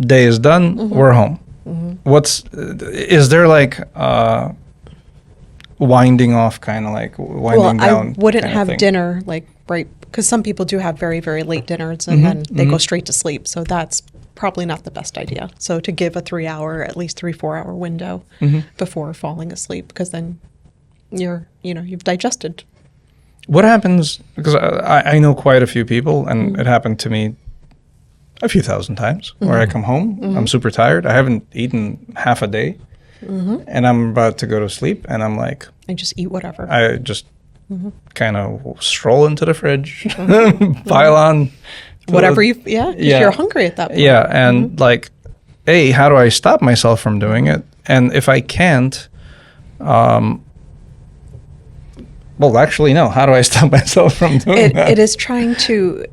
day is done, we're home. Is there like winding off, kind of like winding down? I wouldn't kind of have thing? dinner like right, because some people do have very, very late dinners and then they go straight to sleep. So that's probably not the best idea. So to give a 3-hour, at least 3-4 hour window before falling asleep, because then you've digested. What happens, because I know quite a few people, and it happened to me a few thousand times, where I come home, I'm super tired, I haven't eaten half a day, and I'm about to go to sleep, and I'm like... I just eat whatever. I just kind of stroll into the fridge, pile on... Whatever you're hungry at that point. Yeah, and like, A, how do I stop myself from doing it? And if I can't... well, actually, no. How do I stop myself from doing that? It is trying to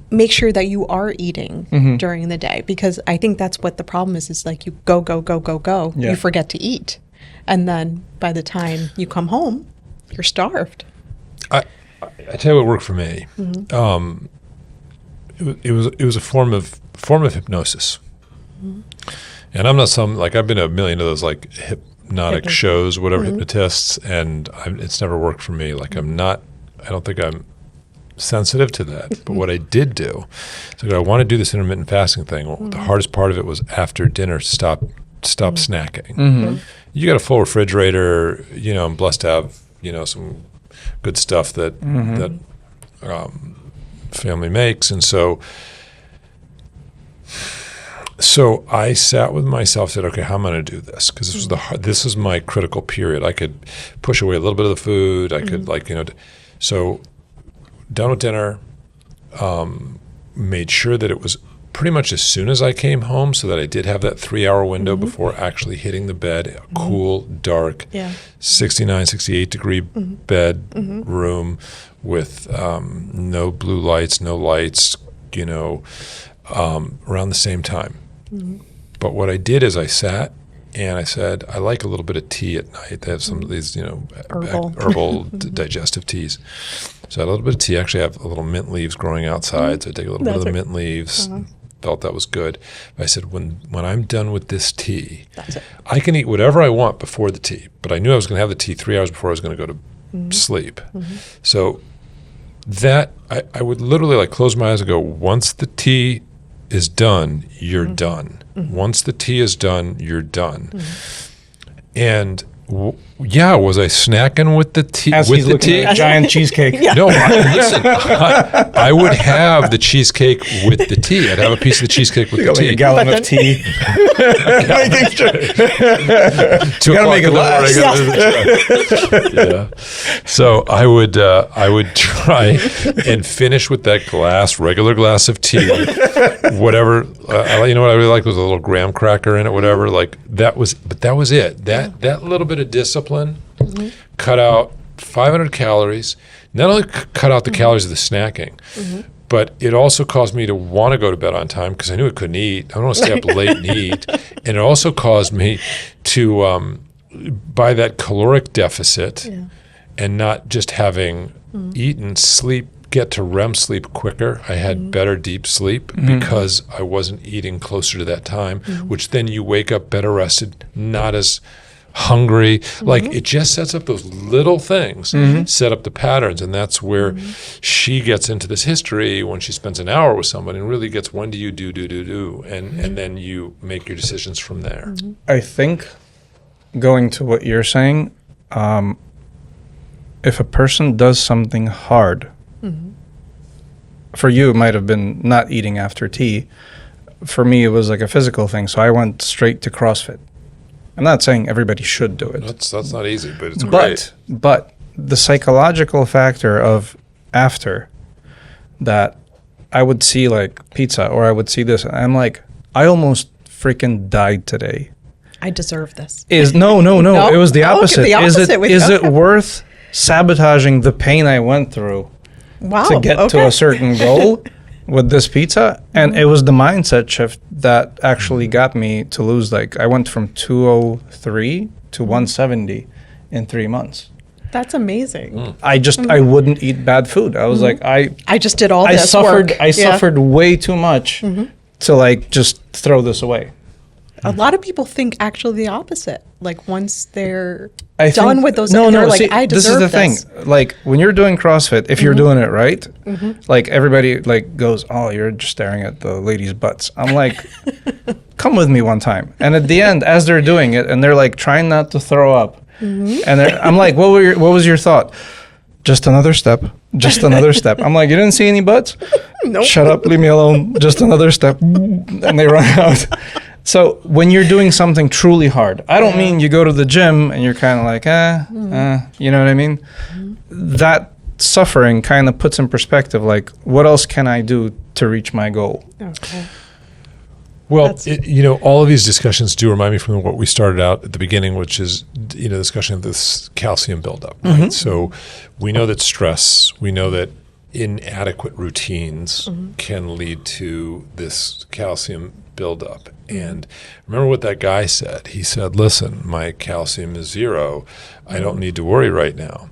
make sure that you are eating during the day, because I think that's what the problem is like you go. Yeah. You forget to eat. And then by the time you come home, you're starved. I tell you what worked for me. It was a form of hypnosis. And I'm not I've been to a million of those like hypnotic shows, whatever, hypnotists, and it's never worked for me. Like I don't think I'm sensitive to that. But what I did do, so I want to do this intermittent fasting thing. Well, the hardest part of it was after dinner, stop snacking. You got a full refrigerator, I'm blessed to have, some good stuff that family makes. And so I sat with myself, said, okay, how am I going to do this? Because this is my critical period. I could push away a little bit of the food. I could so done with dinner, made sure that it was pretty much as soon as I came home, so that I did have that 3-hour window before actually hitting the bed, cool, dark, 69, 68 degree bed room with no blue lights, no lights, around the same time. But what I did is I sat and I said, I like a little bit of tea at night. They have some of these, herbal digestive teas. So I had a little bit of tea. Actually, I have a little mint leaves growing outside. So I take a little bit of the mint leaves. Felt that was good. But I said, when I'm done with this tea, I can eat whatever I want before the tea. But I knew I was going to have the tea 3 hours before I was going to go to sleep. So that I would literally like close my eyes and go, once the tea is done, you're done. Once the tea is done, you're done. And was I snacking with the tea? As with he's the looking tea? at a giant cheesecake. No, listen. I would have the cheesecake with the tea. I'd have a piece of the cheesecake with You the got like tea. a gallon of tea. Making sure. 2 gotta o'clock make it in last. the morning. Yeah. So I would try and finish with that regular glass of tea, whatever. You know what I really liked was a little graham cracker in it, whatever. Like that was it. That little bit of discipline cut out 500 calories. Not only cut out the calories of the snacking, but it also caused me to want to go to bed on time because I knew I couldn't eat. I don't want to stay up late and eat. And it also caused me to, by that caloric deficit and not just having eaten, get to REM sleep quicker. I had better deep sleep because I wasn't eating closer to that time, which then you wake up better rested, not as hungry. Like it just sets up those little things, set up the patterns. And that's where she gets into this history when she spends an hour with somebody and really gets, when do you do? And then you make your decisions from there. I think going to what you're saying, if a person does something hard, for you, it might have been not eating after tea. For me, it was like a physical thing. So I went straight to CrossFit. I'm not saying everybody should do it. That's not easy, but it's great. But the psychological factor of after that, I would see like pizza or I would see this. And I'm like, I almost freaking died today. I deserve this. No. It was the opposite. Okay, the opposite Is it worth sabotaging the pain I went through to get to a certain goal with this pizza? And it was the mindset shift that actually got me to lose, like I went from 203 to 170 in 3 months. That's amazing. I wouldn't eat bad food. I was like, I just did all this work. work. I suffered way too much to like just throw this away. A lot of people think actually the opposite. Like once they're I done think, with those, no, they're no. like, See, I deserve this is the thing. Like when you're doing CrossFit, if you're doing it right, like everybody like goes, "Oh, you're just staring at the ladies' butts." I'm like, "Come with me one time." And at the end, as they're doing it, and they're like trying not to throw up, and I'm like, "What was your thought?" Just another step. Just another step. I'm like, "You didn't see any butts? Nope. Shut up. Leave me alone. Just another step." And they run out. So when you're doing something truly hard, I don't mean you go to the gym and you're kind of like, you know what I mean? That suffering kind of puts in perspective, like, what else can I do to reach my goal? Okay. Well, all of these discussions do remind me from what we started out at the beginning, which is, discussion of this calcium buildup. Right? So we know that stress, we know that inadequate routines can lead to this calcium buildup. And remember what that guy said. He said, listen, my calcium is 0. I don't need to worry right now.